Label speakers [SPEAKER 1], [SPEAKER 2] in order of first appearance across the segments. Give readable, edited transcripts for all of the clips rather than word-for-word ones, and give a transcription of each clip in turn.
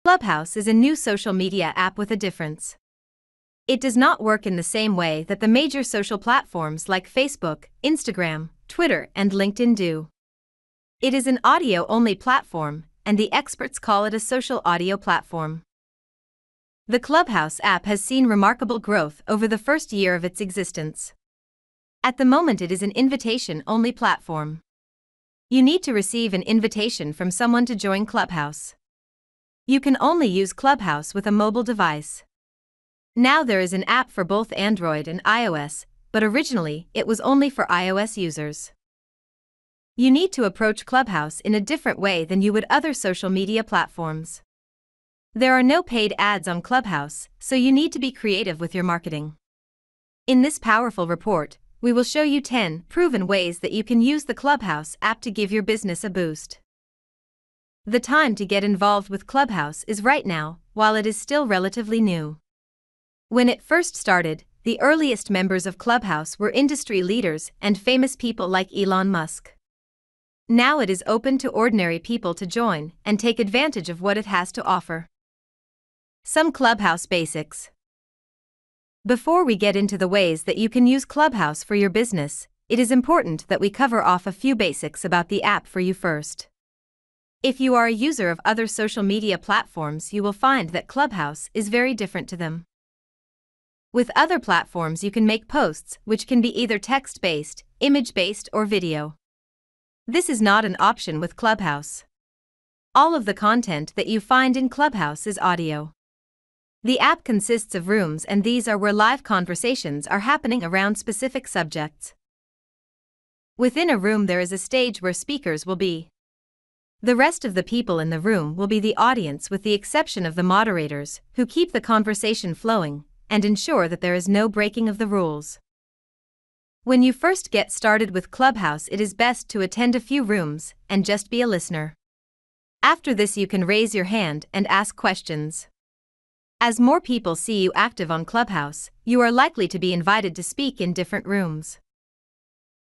[SPEAKER 1] Clubhouse is a new social media app with a difference. It does not work in the same way that the major social platforms like Facebook, Instagram, Twitter, and LinkedIn do. It is an audio-only platform, and the experts call it a social audio platform. The Clubhouse app has seen remarkable growth over the first year of its existence. At the moment, it is an invitation-only platform. You need to receive an invitation from someone to join Clubhouse. You can only use Clubhouse with a mobile device. Now there is an app for both Android and iOS, but originally it was only for iOS users. You need to approach Clubhouse in a different way than you would other social media platforms. There are no paid ads on Clubhouse, so you need to be creative with your marketing. In this powerful report, we will show you 10 proven ways that you can use the Clubhouse app to give your business a boost. The time to get involved with Clubhouse is right now, while it is still relatively new. When it first started, the earliest members of Clubhouse were industry leaders and famous people like Elon Musk. Now it is open to ordinary people to join and take advantage of what it has to offer. Some Clubhouse basics. Before we get into the ways that you can use Clubhouse for your business, it is important that we cover off a few basics about the app for you first. If you are a user of other social media platforms, you will find that Clubhouse is very different to them. With other platforms, you can make posts, which can be either text-based, image-based, or video. This is not an option with Clubhouse. All of the content that you find in Clubhouse is audio. The app consists of rooms, and these are where live conversations are happening around specific subjects. Within a room, there is a stage where speakers will be. The rest of the people in the room will be the audience, with the exception of the moderators, who keep the conversation flowing and ensure that there is no breaking of the rules. When you first get started with Clubhouse, it is best to attend a few rooms and just be a listener. After this, you can raise your hand and ask questions. As more people see you active on Clubhouse, you are likely to be invited to speak in different rooms.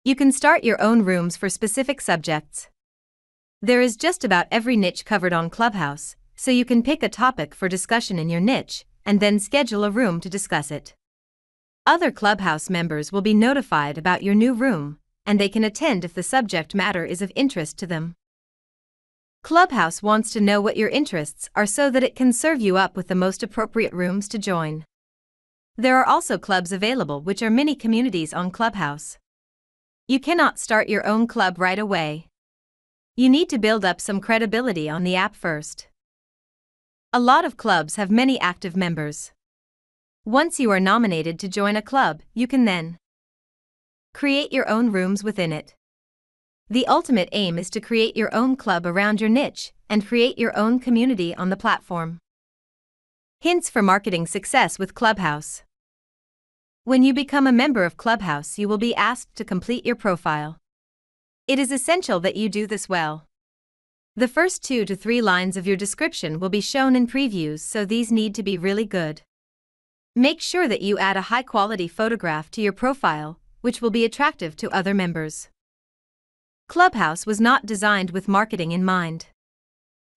[SPEAKER 1] You can start your own rooms for specific subjects. There is just about every niche covered on Clubhouse, so you can pick a topic for discussion in your niche and then schedule a room to discuss it. Other Clubhouse members will be notified about your new room, and they can attend if the subject matter is of interest to them. Clubhouse wants to know what your interests are so that it can serve you up with the most appropriate rooms to join. There are also clubs available, which are mini communities on Clubhouse. You cannot start your own club right away. You need to build up some credibility on the app first. A lot of clubs have many active members. Once you are nominated to join a club, you can then create your own rooms within it. The ultimate aim is to create your own club around your niche and create your own community on the platform. Hints for marketing success with Clubhouse. When you become a member of Clubhouse, you will be asked to complete your profile. It is essential that you do this well. The first 2 to 3 lines of your description will be shown in previews, so these need to be really good. Make sure that you add a high-quality photograph to your profile, which will be attractive to other members. Clubhouse was not designed with marketing in mind.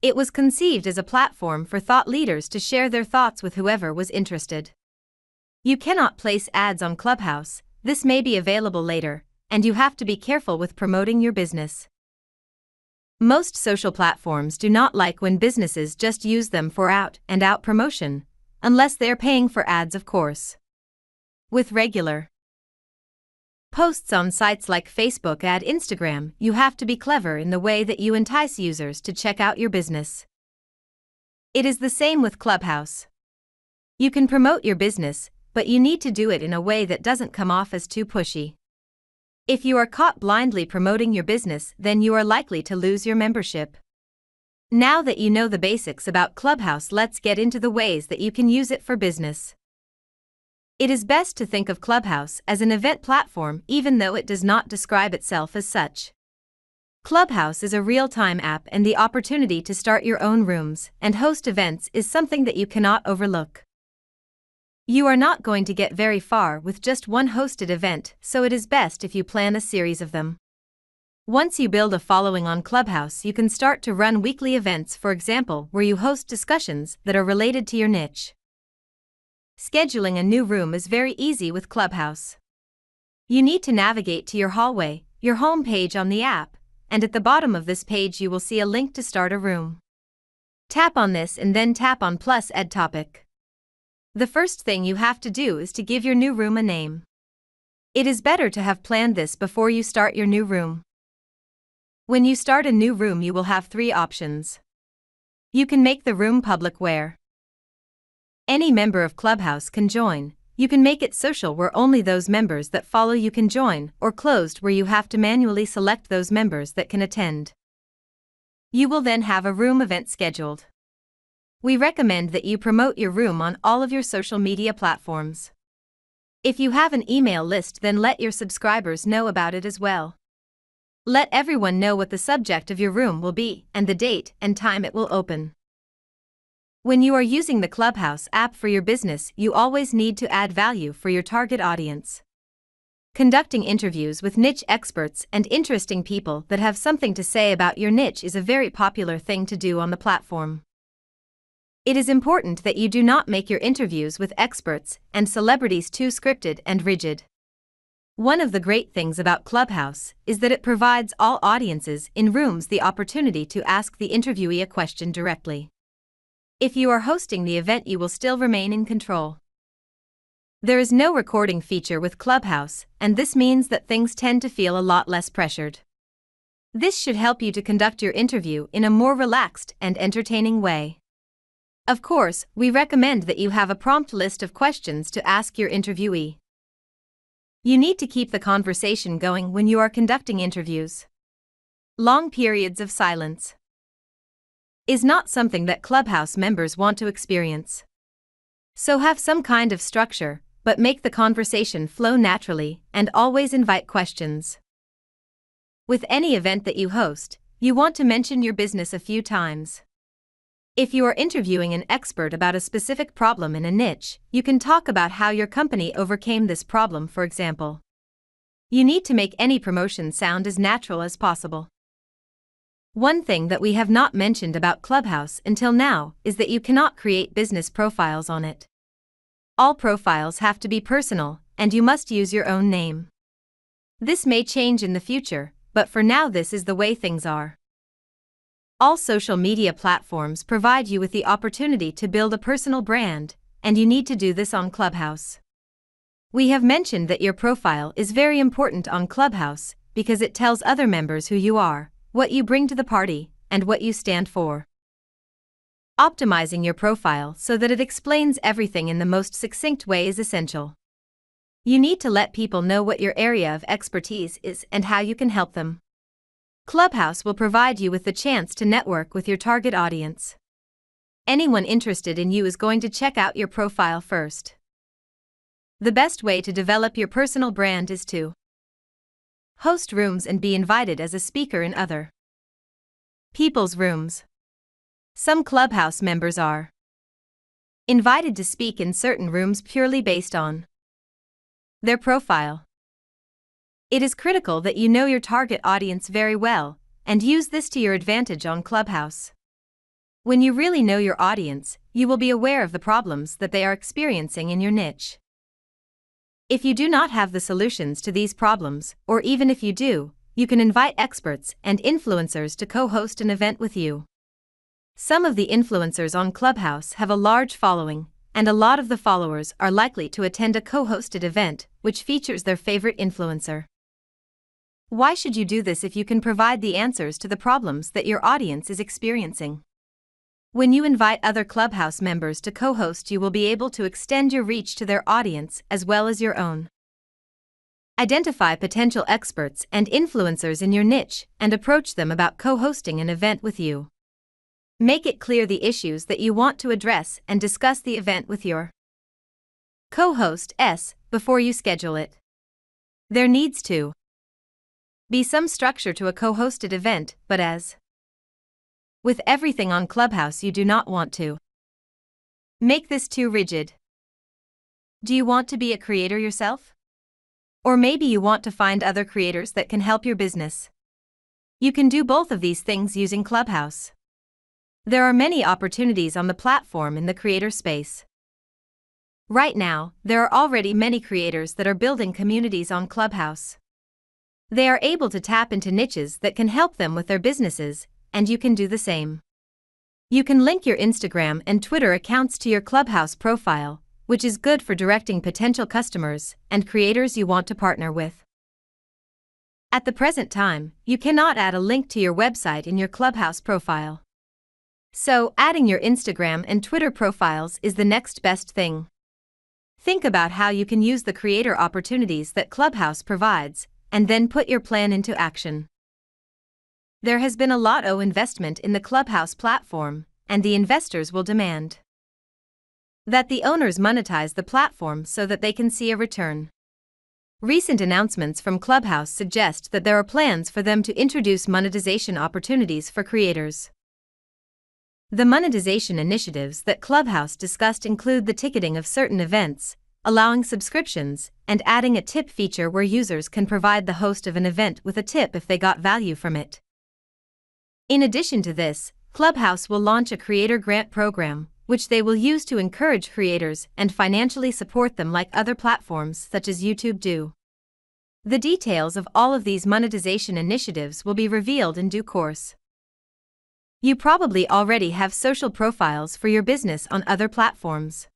[SPEAKER 1] It was conceived as a platform for thought leaders to share their thoughts with whoever was interested. You cannot place ads on Clubhouse. This may be available later, and you have to be careful with promoting your business. Most social platforms do not like when businesses just use them for out-and-out promotion, unless they're paying for ads, of course. With regular posts on sites like Facebook and Instagram, you have to be clever in the way that you entice users to check out your business. It is the same with Clubhouse. You can promote your business, but you need to do it in a way that doesn't come off as too pushy. If you are caught blindly promoting your business, then you are likely to lose your membership. Now that you know the basics about Clubhouse, let's get into the ways that you can use it for business. It is best to think of Clubhouse as an event platform, even though it does not describe itself as such. Clubhouse is a real-time app, and the opportunity to start your own rooms and host events is something that you cannot overlook. You are not going to get very far with just one hosted event, so it is best if you plan a series of them. Once you build a following on Clubhouse, you can start to run weekly events, for example, where you host discussions that are related to your niche. Scheduling a new room is very easy with Clubhouse. You need to navigate to your hallway, your home page on the app, and at the bottom of this page you will see a link to start a room. Tap on this and then tap on plus add topic. The first thing you have to do is to give your new room a name. It is better to have planned this before you start your new room. When you start a new room, you will have 3 options. You can make the room public where any member of Clubhouse can join. You can make it social where only those members that follow you can join, or closed where you have to manually select those members that can attend. You will then have a room event scheduled. We recommend that you promote your room on all of your social media platforms. If you have an email list, then let your subscribers know about it as well. Let everyone know what the subject of your room will be and the date and time it will open. When you are using the Clubhouse app for your business, you always need to add value for your target audience. Conducting interviews with niche experts and interesting people that have something to say about your niche is a very popular thing to do on the platform. It is important that you do not make your interviews with experts and celebrities too scripted and rigid. One of the great things about Clubhouse is that it provides all audiences in rooms the opportunity to ask the interviewee a question directly. If you are hosting the event, you will still remain in control. There is no recording feature with Clubhouse, and this means that things tend to feel a lot less pressured. This should help you to conduct your interview in a more relaxed and entertaining way. Of course, we recommend that you have a prompt list of questions to ask your interviewee. You need to keep the conversation going when you are conducting interviews. Long periods of silence is not something that Clubhouse members want to experience. So have some kind of structure, but make the conversation flow naturally and always invite questions. With any event that you host, you want to mention your business a few times. If you are interviewing an expert about a specific problem in a niche, you can talk about how your company overcame this problem, for example. You need to make any promotion sound as natural as possible. One thing that we have not mentioned about Clubhouse until now is that you cannot create business profiles on it. All profiles have to be personal, and you must use your own name. This may change in the future, but for now this is the way things are. All social media platforms provide you with the opportunity to build a personal brand, and you need to do this on Clubhouse. We have mentioned that your profile is very important on Clubhouse because it tells other members who you are, what you bring to the party, and what you stand for. Optimizing your profile so that it explains everything in the most succinct way is essential. You need to let people know what your area of expertise is and how you can help them. Clubhouse will provide you with the chance to network with your target audience. Anyone interested in you is going to check out your profile first. The best way to develop your personal brand is to host rooms and be invited as a speaker in other people's rooms. Some Clubhouse members are invited to speak in certain rooms purely based on their profile. It is critical that you know your target audience very well and use this to your advantage on Clubhouse. When you really know your audience, you will be aware of the problems that they are experiencing in your niche. If you do not have the solutions to these problems, or even if you do, you can invite experts and influencers to co-host an event with you. Some of the influencers on Clubhouse have a large following, and a lot of the followers are likely to attend a co-hosted event which features their favorite influencer. Why should you do this if you can provide the answers to the problems that your audience is experiencing? When you invite other Clubhouse members to co-host, you will be able to extend your reach to their audience as well as your own. Identify potential experts and influencers in your niche and approach them about co-hosting an event with you. Make it clear the issues that you want to address and discuss the event with your co-hosts before you schedule it. There needs to be some structure to a co-hosted event, but as with everything on Clubhouse, you do not want to make this too rigid. Do you want to be a creator yourself? Or maybe you want to find other creators that can help your business. You can do both of these things using Clubhouse. There are many opportunities on the platform in the creator space. Right now, there are already many creators that are building communities on Clubhouse. They are able to tap into niches that can help them with their businesses, and you can do the same. You can link your Instagram and Twitter accounts to your Clubhouse profile, which is good for directing potential customers and creators you want to partner with. At the present time, you cannot add a link to your website in your Clubhouse profile. So, adding your Instagram and Twitter profiles is the next best thing. Think about how you can use the creator opportunities that Clubhouse provides, and then put your plan into action. There has been a lot of investment in the Clubhouse platform, and the investors will demand that the owners monetize the platform so that they can see a return. Recent announcements from Clubhouse suggest that there are plans for them to introduce monetization opportunities for creators. The monetization initiatives that Clubhouse discussed include the ticketing of certain events, allowing subscriptions, and adding a tip feature where users can provide the host of an event with a tip if they got value from it. In addition to this, Clubhouse will launch a creator grant program, which they will use to encourage creators and financially support them like other platforms such as YouTube do. The details of all of these monetization initiatives will be revealed in due course. You probably already have social profiles for your business on other platforms.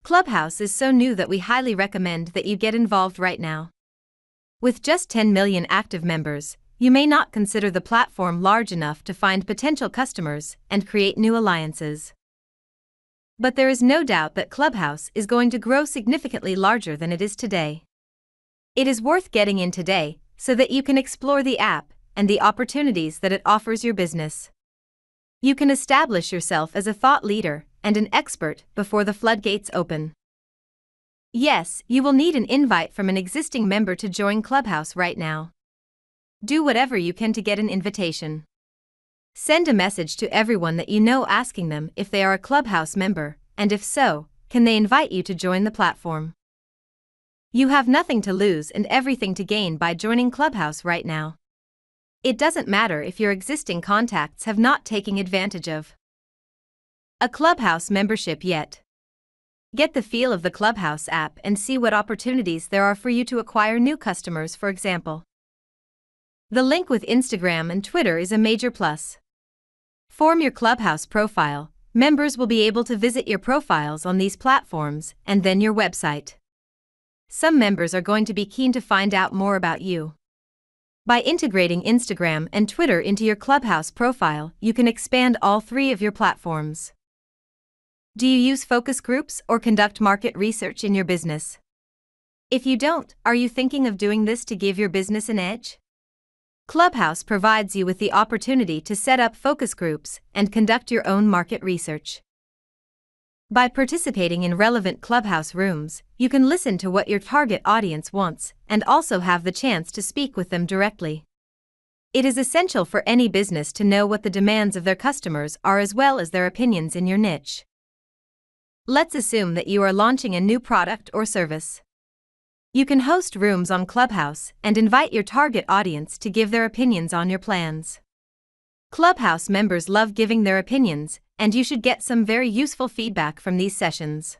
[SPEAKER 1] Clubhouse is so new that we highly recommend that you get involved right now. With just 10 million active members, you may not consider the platform large enough to find potential customers and create new alliances. But there is no doubt that Clubhouse is going to grow significantly larger than it is today. It is worth getting in today so that you can explore the app and the opportunities that it offers your business. You can establish yourself as a thought leader and an expert before the floodgates open. Yes, you will need an invite from an existing member to join Clubhouse right now. Do whatever you can to get an invitation. Send a message to everyone that you know asking them if they are a Clubhouse member, and if so, can they invite you to join the platform. You have nothing to lose and everything to gain by joining Clubhouse right now. It doesn't matter if your existing contacts have not taken advantage of a Clubhouse membership yet. Get the feel of the Clubhouse app and see what opportunities there are for you to acquire new customers, for example. The link with Instagram and Twitter is a major plus. Form your Clubhouse profile. Members will be able to visit your profiles on these platforms and then your website. Some members are going to be keen to find out more about you. By integrating Instagram and Twitter into your Clubhouse profile, you can expand all three of your platforms. Do you use focus groups or conduct market research in your business? If you don't, are you thinking of doing this to give your business an edge? Clubhouse provides you with the opportunity to set up focus groups and conduct your own market research. By participating in relevant Clubhouse rooms, you can listen to what your target audience wants and also have the chance to speak with them directly. It is essential for any business to know what the demands of their customers are as well as their opinions in your niche. Let's assume that you are launching a new product or service. You can host rooms on Clubhouse and invite your target audience to give their opinions on your plans. Clubhouse members love giving their opinions, and you should get some very useful feedback from these sessions.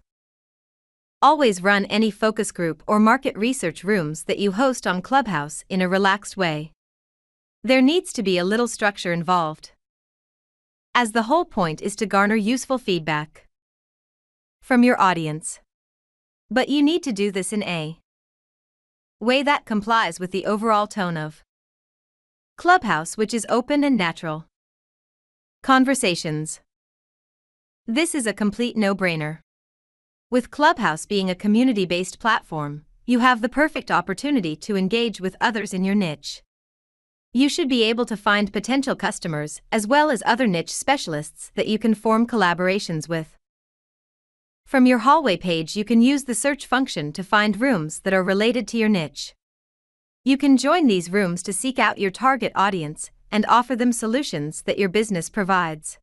[SPEAKER 1] Always run any focus group or market research rooms that you host on Clubhouse in a relaxed way. There needs to be a little structure involved, as the whole point is to garner useful feedback from your audience. But you need to do this in a way that complies with the overall tone of Clubhouse, which is open and natural conversations. This is a complete no-brainer. With Clubhouse being a community-based platform, you have the perfect opportunity to engage with others in your niche. You should be able to find potential customers as well as other niche specialists that you can form collaborations with. From your hallway page, you can use the search function to find rooms that are related to your niche. You can join these rooms to seek out your target audience and offer them solutions that your business provides.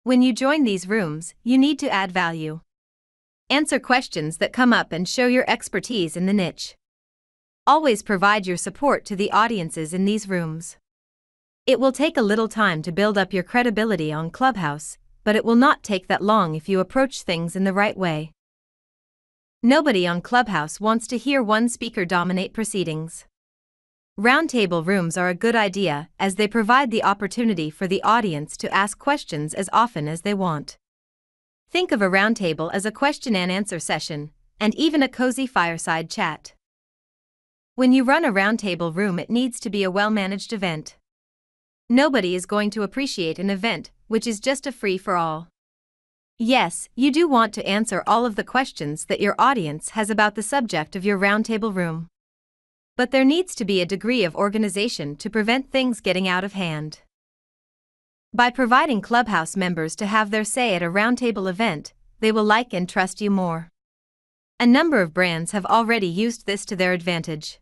[SPEAKER 1] When you join these rooms, you need to add value. Answer questions that come up and show your expertise in the niche. Always provide your support to the audiences in these rooms. It will take a little time to build up your credibility on Clubhouse, but it will not take that long if you approach things in the right way. Nobody on Clubhouse wants to hear one speaker dominate proceedings. Roundtable rooms are a good idea as they provide the opportunity for the audience to ask questions as often as they want. Think of a roundtable as a question and answer session, and even a cozy fireside chat. When you run a roundtable room, it needs to be a well-managed event. Nobody is going to appreciate an event which is just a free-for-all. Yes, you do want to answer all of the questions that your audience has about the subject of your roundtable room. But there needs to be a degree of organization to prevent things getting out of hand. By providing Clubhouse members to have their say at a roundtable event, they will like and trust you more. A number of brands have already used this to their advantage.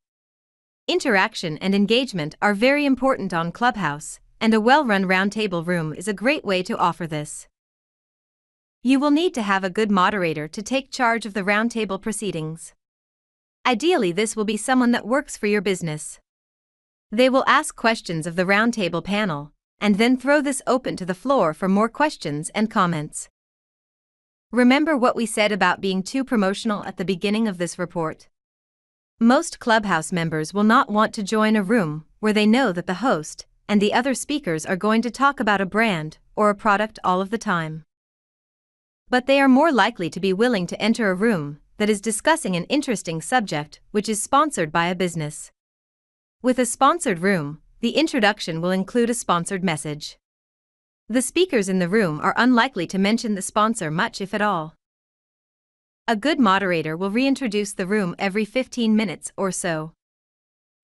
[SPEAKER 1] Interaction and engagement are very important on Clubhouse, and a well-run roundtable room is a great way to offer this. You will need to have a good moderator to take charge of the roundtable proceedings. Ideally, this will be someone that works for your business. They will ask questions of the roundtable panel, and then throw this open to the floor for more questions and comments. Remember what we said about being too promotional at the beginning of this report? Most Clubhouse members will not want to join a room where they know that the host and the other speakers are going to talk about a brand or a product all of the time. But they are more likely to be willing to enter a room that is discussing an interesting subject which is sponsored by a business. With a sponsored room, the introduction will include a sponsored message. The speakers in the room are unlikely to mention the sponsor much, if at all. A good moderator will reintroduce the room every 15 minutes or so.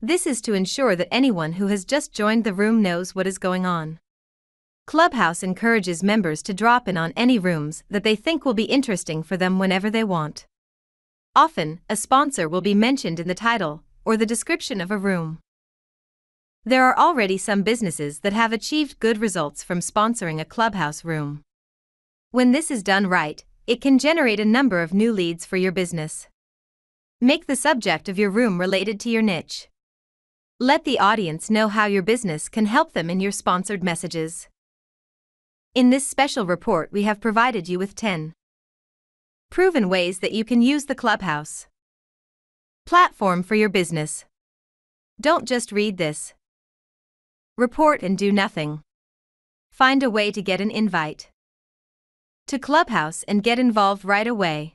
[SPEAKER 1] This is to ensure that anyone who has just joined the room knows what is going on. Clubhouse encourages members to drop in on any rooms that they think will be interesting for them whenever they want. Often, a sponsor will be mentioned in the title or the description of a room. There are already some businesses that have achieved good results from sponsoring a Clubhouse room. When this is done right, it can generate a number of new leads for your business. Make the subject of your room related to your niche. Let the audience know how your business can help them in your sponsored messages. In this special report, we have provided you with 10 proven ways that you can use the Clubhouse platform for your business. Don't just read this report and do nothing. Find a way to get an invite to Clubhouse and get involved right away.